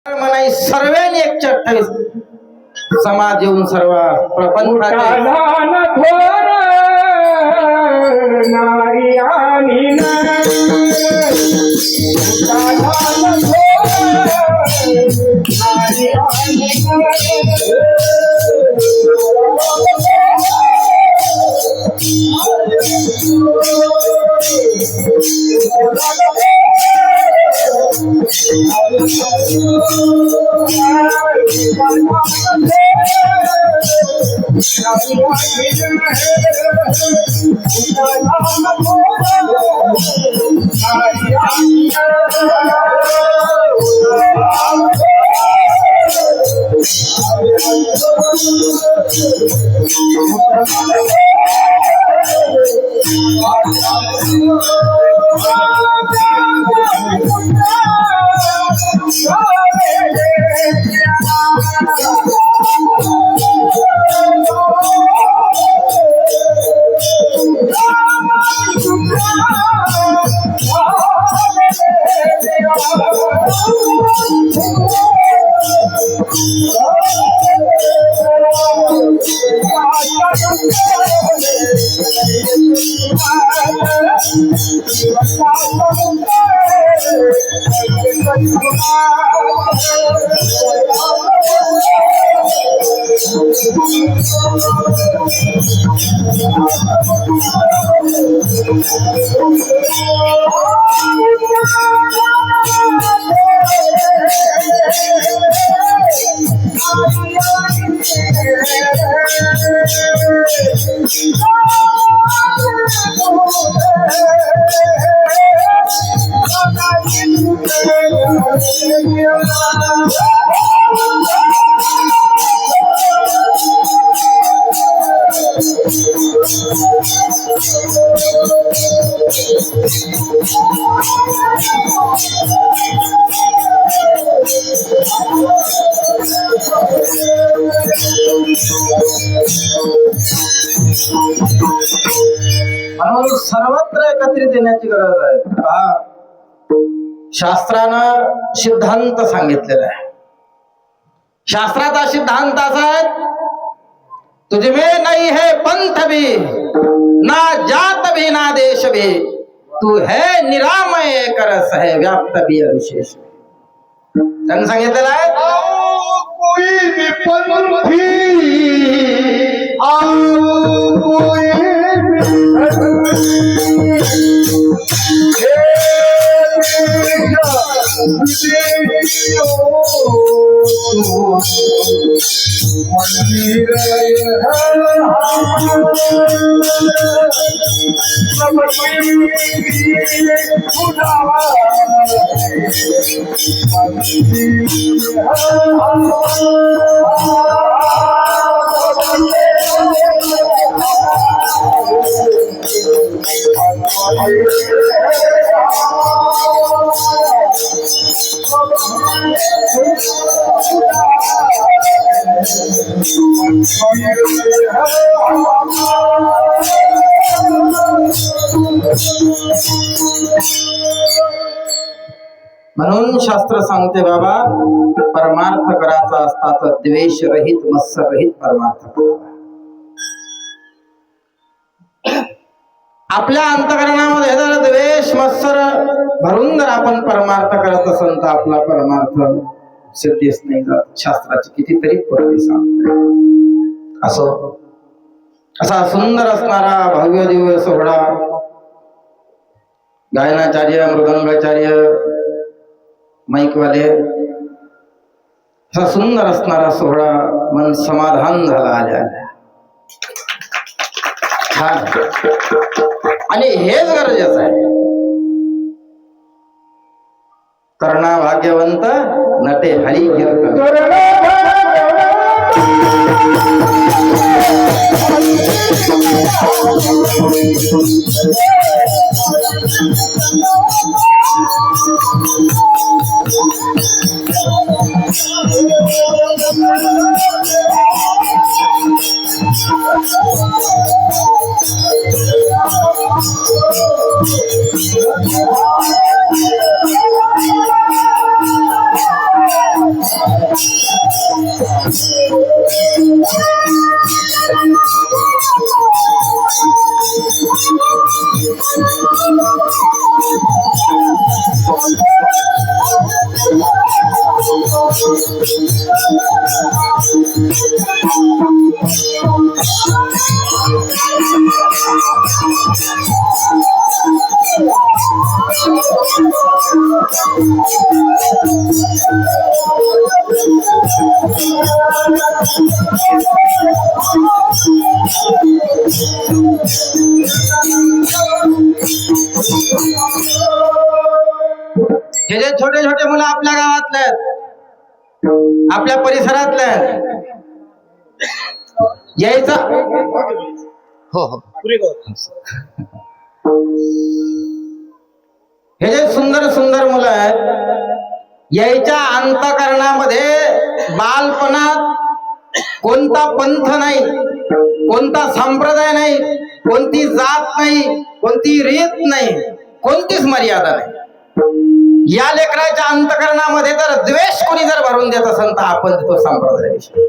मनाई सर्वांनी 128 समाज येऊन सर्व प्रपंचाचे म्हणून सर्वत्र एकत्रित येण्याची गरज आहे. शास्त्रानं सिद्धांत सांगितलेला आहे. शास्त्राचा सिद्धांत असा आहे, तुझे में नहीं है पंथ भी ना जात भी ना देश भी, तू है निरामय करस है व्याप्त भी अविशेष. त्यांनी सांगितलेलं आहे, कोई भी पंथी कोई म्हणून शास्त्र सांगते बाबा, परमार्थ करायचा असता तर द्वेष रहित मत्सर रहित परमार्थ करावा. आपल्या अंतकरणामध्ये जर द्वेष मत्सर भरून जर आपण परमार्थ करत असेल तर आपला परमार्थ सिद्धीच नाही जात. शास्त्राची कितीतरी पुरावे सांगते. असो असा सुंदर असणारा भव्य दिव्य सोहळा, गायनाचार्य, मृदंगाचार्य, माईकवाले, असा सुंदर असणारा सोहळा मन समाधान झाला आल्या आणि हेच गरजेचं आहे. करणा भाग्यवंत नटे हरी कीर्तन. हे जे छोटे छोटे मुलं आपल्या गावातले आहेत, आपल्या परिसरातले आहेत, यायचं हो हो हे जे सुंदर सुंदर मुलं आहेत, यायच्या अंतःकरणामध्ये बालपणात कोणता पंथ नाही, कोणता संप्रदाय नाही, कोणती जात नाही, कोणती रीत नाही, कोणतीच मर्यादा नाही. या लेकराच्या अंतःकरणामध्ये जर द्वेष कोणी जर भरून देत असेल तर आपण तो संप्रदायाविषयी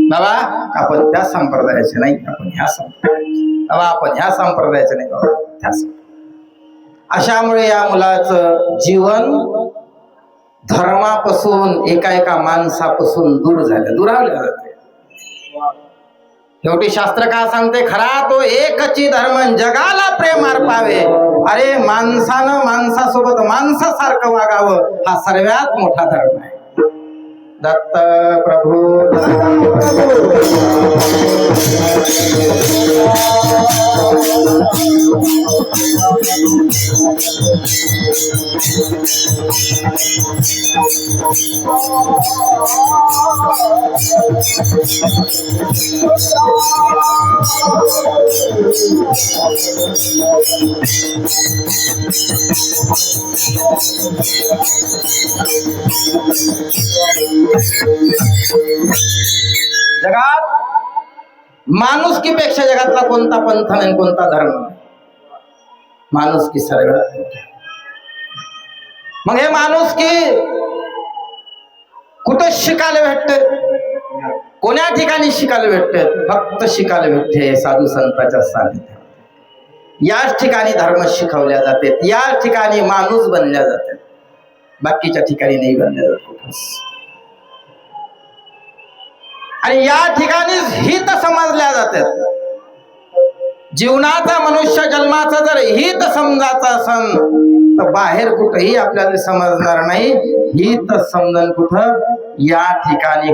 बाबा आपण त्या संप्रदायाचे नाही, आपण ह्या संप्रदायाचे बाबा, आपण ह्या संप्रदायाचे नाही बाबा, त्या अशामुळे या मुलाचं जीवन धर्मापासून एका एका माणसापासून दूर झालं, दुरावलं जाते. शेवटी शास्त्र का सांगते, खरा तो एकची धर्म जगाला प्रेम अर्पावे. अरे माणसानं माणसासोबत माणसासारखं वागावं हा सर्वात मोठा धर्म आहे. दत्त प्रभू जगात माणुसकीपेक्षा जगातला कोणता पंथ नाही, कोणता धर्म नाही. माणुसकी सर्वात मोठी. मग हे माणुसकी कुठं शिकायला भेटते? कोण्या ठिकाणी शिकायला भेटते? फक्त शिकायला भेटते साधू संतांच्या सानिध्यात. याच ठिकाणी धर्म शिकवल्या जाते, याच ठिकाणी माणूस बनल्या जाते, बाकीच्या ठिकाणी नाही बनल्या जात कुठंच. आणि या ठिकाणी हित समजल्या जातात. जीवनाचा मनुष्य जन्माचा जर हित समजायचा असन तर बाहेर कुठेही आपल्याला समजणार नाही. हित समजन कुठं? या ठिकाणी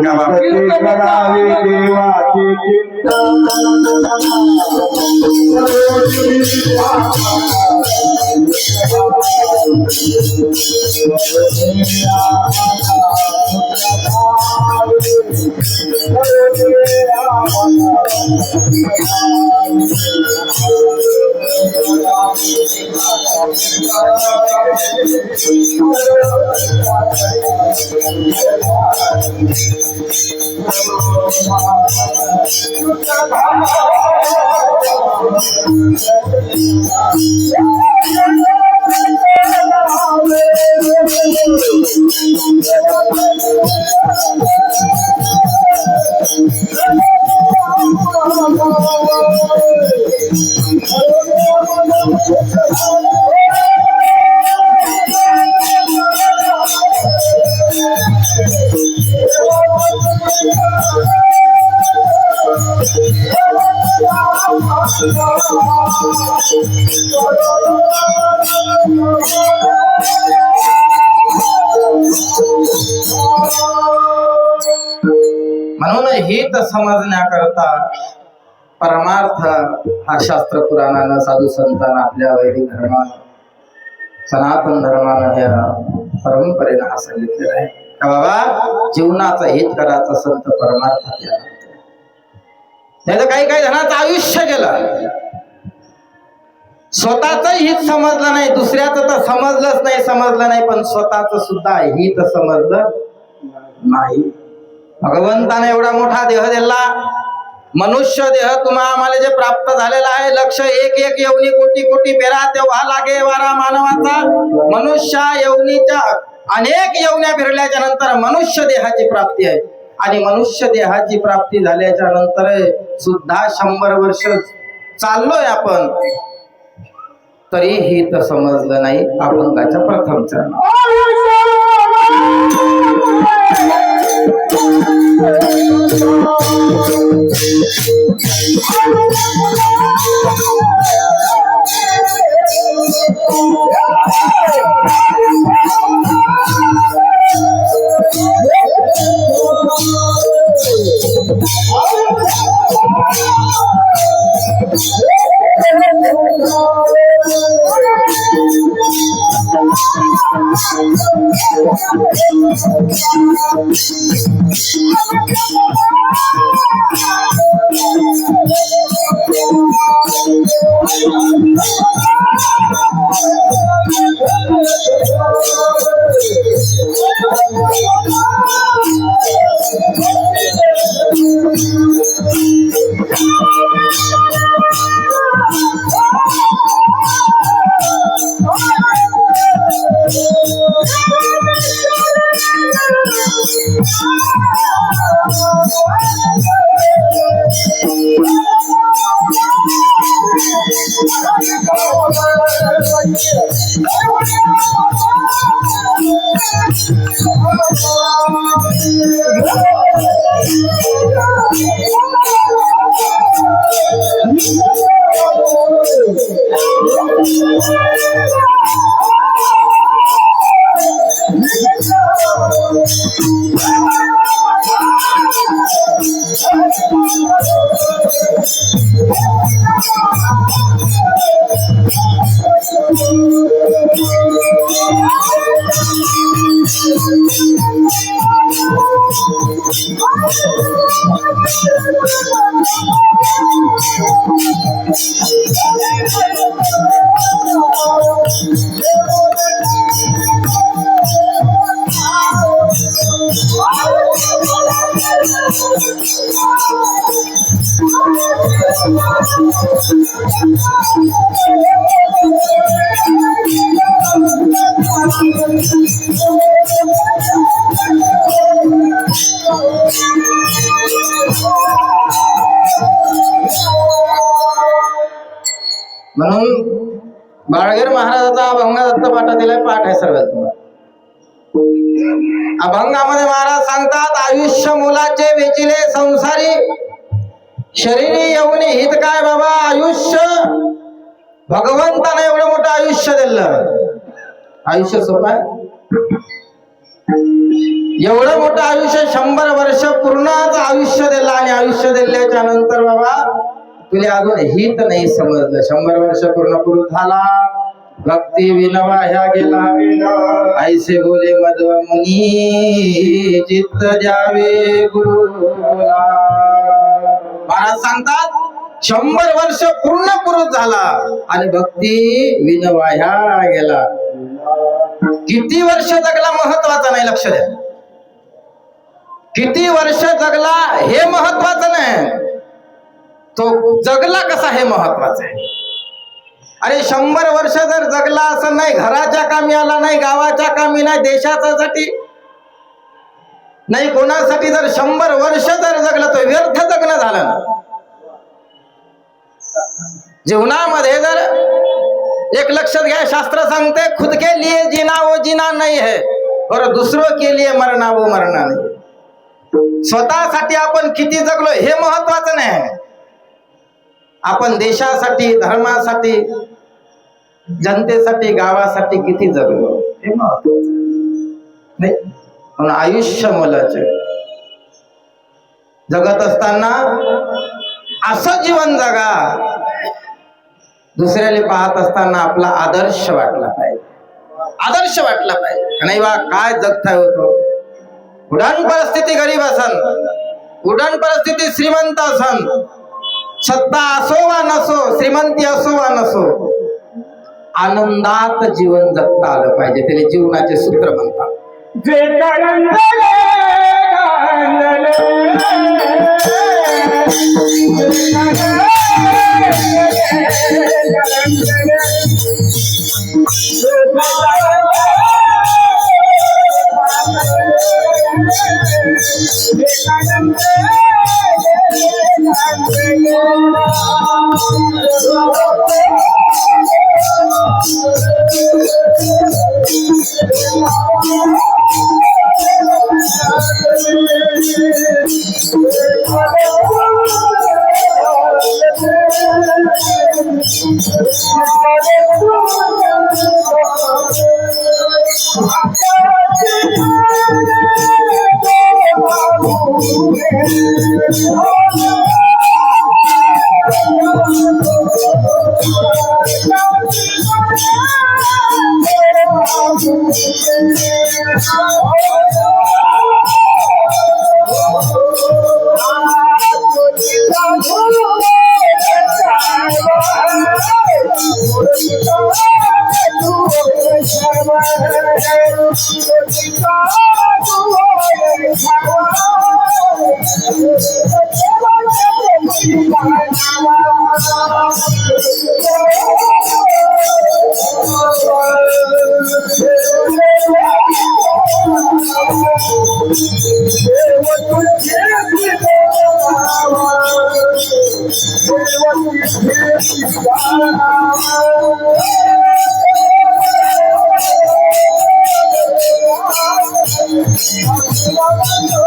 म्हणून हित समजण्याकरता परमार्थ हा शास्त्र पुराणानं साधू संतांना आपल्या वैदिक धर्मानं सनातन धर्मानं या परंपरेनं हा सांगितलेला आहे का बाबा जीवनाचं हित करायचं असेल तर परमार्थात या. नाही तर काही काही जणांचं आयुष्य गेलं, स्वतःच हित समजलं नाही, दुसऱ्याचं तर समजलंच नाही, समजलं नाही, पण स्वतःच सुद्धा हित समजलं नाही. भगवंताने एवढा मोठा देह दिला, मनुष्य देह तुम्हा आम्हाला जे प्राप्त झालेला आहे, लक्ष एक एक येवनी कोटी कोटी पेरा तेव्हा लागे वारा मानवाचा. मनुष्य येवनीच्या अनेक यवन्या फिरल्याच्या नंतर मनुष्य देहाची प्राप्ती आहे आणि मनुष्य देहाची प्राप्ती झाल्याच्या नंतर सुद्धा 100 वर्ष चाललोय आपण, तरीही तर समजलं नाही अभंगाच्या प्रथम चरण. म्हणून बाळगीर महाराजाचा अभंग दत्तपाठात दिलाय, पाठ आहे सर्वात तुम्हाला. अभंगामध्ये महाराज सांगतात, आयुष्य मुलाचे वेचिले संसारी, शरीरी येऊन हित काय बाबा. आयुष्य भगवंताने एवढं मोठं आयुष्य दिलं. आयुष्य सोपं आहे? एवढं मोठं आयुष्य 100 वर्ष पूर्णच आयुष्य दिलं आणि आयुष्य दिल्याच्या नंतर बाबा तुला अजून हित नाही समजलं. 100 वर्ष पूर्ण झाला, भक्ती विनवा ह्या गेला, ऐसे बोले मध्व मुनी, चित्त द्यावे गुरुला. महाराज सांगतात 100 वर्ष पूर्ण झाला आणि भक्ती विनवा ह्या गेला. किती वर्ष जगला महत्वाचं नाही, लक्ष द्या. किती वर्ष जगला हे महत्वाचं नाही, तो जगला कसा हे महत्वाचं आहे. अरे 100 वर्ष जर जगला असं नाही, घराच्या कामी आला नाही, गावाच्या कामी नाही, देशासाठी नाही, कोणासाठी जर 100 वर्ष जर जगला तो व्यर्थ जगणं झालं. जीवनामध्ये जर एक लक्षात घ्या, शास्त्र सांगते खुद के लिए जीना वो जीना नहीं है और दूसरों के लिए मरना वो मरना नहीं. स्वतःसाठी आपण किती जगलो हे महत्वाचं नाही, आपण देशासाठी, धर्मासाठी, जनतेसाठी, गावासाठी किती जगलो हे महत्वाचं नाही. म्हणून आयुष्य मुलाचे जगत असताना असं जीवन जगा, दुसऱ्याला पाहत असताना आपला आदर्श वाटला पाहिजे. आदर्श वाटला पाहिजे नाही बा. काय जगताय होतो, उडान परिस्थिती गरीब असन, उडान परिस्थिती श्रीमंत असन, सत्ता असो वा नसो, श्रीमंती असो वा नसो, आनंदात जीवन जगता आलं पाहिजे. त्याला जीवनाचे सूत्र म्हणतात. Thank you.